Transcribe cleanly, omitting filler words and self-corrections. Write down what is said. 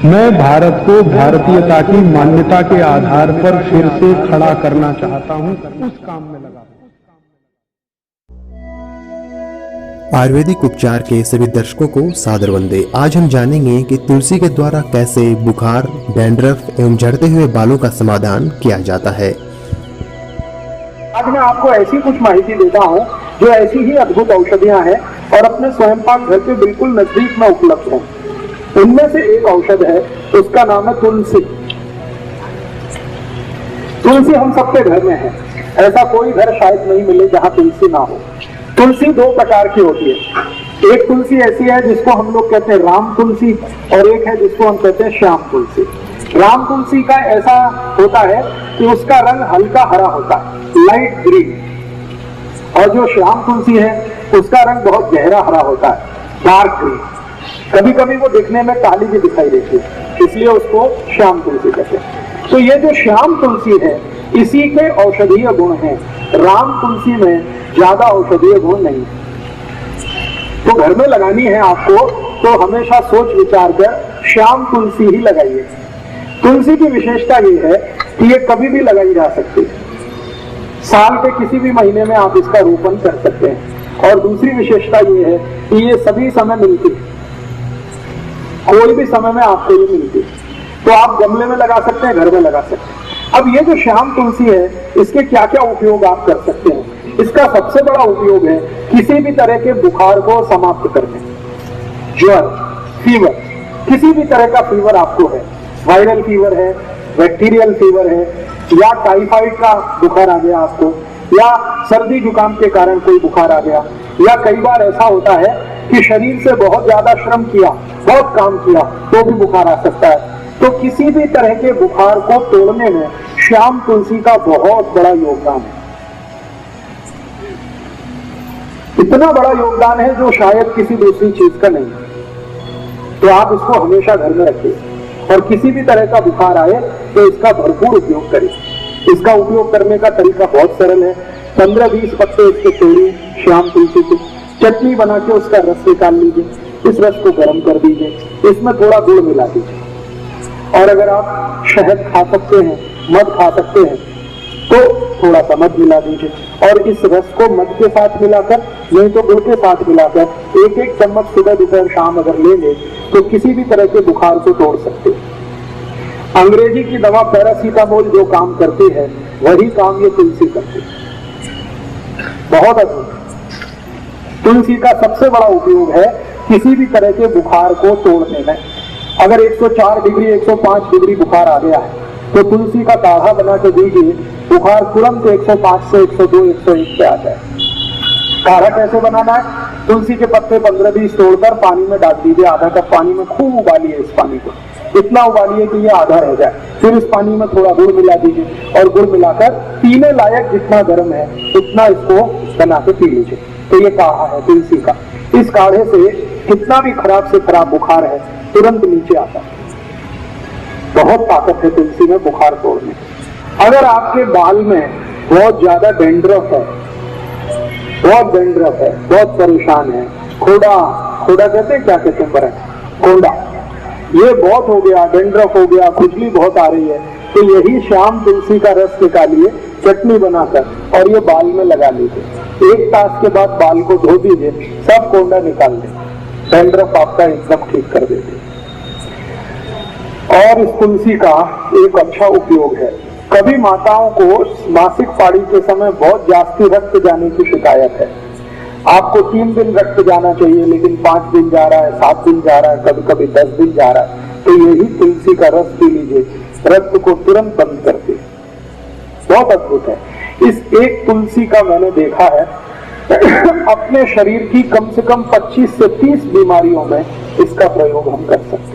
मैं भारत को भारतीयता की मान्यता के आधार पर फिर से खड़ा करना चाहता हूं, उस काम में लगा। आयुर्वेदिक उपचार के सभी दर्शकों को सादर वंदे। आज हम जानेंगे कि तुलसी के द्वारा कैसे बुखार, डैंड्रफ एवं झड़ते हुए बालों का समाधान किया जाता है। आज मैं आपको ऐसी कुछ माहिती देता हूँ जो ऐसी ही अद्भुत औषधियाँ हैं और अपने स्वयंपाक घर के बिल्कुल नजदीक में उपलब्ध हैं। उनमें से एक औषध है, उसका नाम है तुलसी। तुलसी हम सबके घर में है, ऐसा कोई घर शायद नहीं मिले जहाँ तुलसी ना हो। तुलसी दो प्रकार की होती है। एक तुलसी ऐसी है जिसको हम लोग कहते हैं राम तुलसी, और एक है जिसको हम कहते हैं श्याम तुलसी। राम तुलसी का ऐसा होता है कि उसका रंग हल्का हरा होता है, लाइट ग्रीन, और जो श्याम तुलसी है उसका रंग बहुत गहरा हरा होता है, डार्क ग्रीन। कभी कभी वो दिखने में काली भी दिखाई देती है, इसलिए उसको श्याम तुलसी कहते हैं। तो ये जो श्याम तुलसी है इसी के औषधीय गुण हैं। राम तुलसी में ज्यादा औषधीय गुण नहीं। तो घर में लगानी है आपको तो हमेशा सोच विचार कर श्याम तुलसी ही लगाइए। तुलसी की विशेषता ये है कि ये कभी भी लगाई जा सकती है, साल के किसी भी महीने में आप इसका रोपण कर सकते हैं। और दूसरी विशेषता ये है कि ये सभी समय मिलती है, कोई भी समय में आपको ये मिलती है। तो आप गमले में लगा सकते हैं, घर में लगा सकते हैं। अब ये जो श्याम तुलसी है इसके क्या क्या उपयोग आप कर सकते हैं। इसका सबसे बड़ा उपयोग है किसी भी तरह के बुखार को समाप्त करने। ज्वर, फीवर, किसी भी तरह का फीवर आपको है, वायरल फीवर है, बैक्टीरियल फीवर है, या टाइफाइड का बुखार आ गया आपको, या सर्दी जुकाम के कारण कोई बुखार आ गया, या कई बार ऐसा होता है कि शरीर से बहुत ज्यादा श्रम किया, बहुत काम किया तो भी बुखार आ सकता है। तो किसी भी तरह के बुखार को तोड़ने में श्याम तुलसी का बहुत बड़ा योगदान है। इतना बड़ा योगदान है जो शायद किसी दूसरी चीज का नहीं है। तो आप इसको हमेशा घर में रखिए और किसी भी तरह का बुखार आए तो इसका भरपूर उपयोग करें। इसका उपयोग करने का तरीका बहुत सरल है। 15-20 पत्ते इसके तोड़िए, श्याम तुलसी की चटनी बना के उसका रस निकाल लीजिए। इस रस को गर्म कर दीजिए, इसमें थोड़ा गुड़ मिला दीजिए, और अगर आप शहद खा सकते हैं, मध खा सकते हैं तो थोड़ा सा मध मिला दीजिए, और इस रस को मध के साथ मिलाकर, नहीं तो गुड़ के साथ मिलाकर 1-1 चम्मच सुबह दोपहर शाम अगर लेंगे तो किसी भी तरह के बुखार को तोड़ सकते हैं। अंग्रेजी की दवा पैरासीटामोल जो काम करती है वही काम ये तुलसी करती है। बहुत अद्भुत। तुलसी का सबसे बड़ा उपयोग है किसी भी तरह के बुखार को तोड़ने में। अगर 104 डिग्री 105 डिग्री बुखार आ गया है तो तुलसी का काढ़ा बना के दीजिए, बुखार तुरंत 105 से 102 101 पे आ जाए। काढ़ा कैसे बनाना है? तुलसी के पत्ते 15-20 तोड़कर पानी में डाल दीजिए, आधा कप पानी में खूब उबालिए। इस पानी को इतना उबालिए कि ये आधा रह जाए। फिर इस पानी में थोड़ा गुड़ मिला दीजिए, और गुड़ मिलाकर पीने लायक जितना गर्म है उतना इसको बना के पी लीजिए। तो ये काढ़ा है तुलसी का। इस काढ़े से कितना भी खराब से खराब बुखार है तुरंत नीचे आता है। बहुत ताकत है तुलसी में बुखार तोड़ने। अगर आपके बाल में बहुत ज्यादा डेंड्रफ है, बहुत डेंड्रफ है, बहुत परेशान है, खोड़ा कहते हैं, क्या कहते हैं, खोड़ा, ये बहुत हो गया, डेंड्रफ हो गया, खुजली बहुत आ रही है, तो यही श्याम तुलसी का रस निकालिए, चटनी बनाकर, और ये बाल में लगा लीजिए। 1 तास के बाद बाल को धो दीजिए, सब कोंडा निकाल दें, डेंड्रफ आपका एकदम ठीक कर देते। और इस तुलसी का एक अच्छा उपयोग है, कभी माताओं को मासिक पाड़ी के समय बहुत जास्ती रक्त जाने की शिकायत है। आपको 3 दिन रक्त जाना चाहिए लेकिन 5 दिन जा रहा है, 7 दिन जा रहा है, कभी कभी 10 दिन जा रहा है, तो यही तुलसी का रस पी लीजिए, रक्त को तुरंत बंद कर दे। बहुत अद्भुत है। इस एक तुलसी का मैंने देखा है अपने शरीर की कम से कम 25 से 30 बीमारियों में इसका प्रयोग हम कर सकते हैं।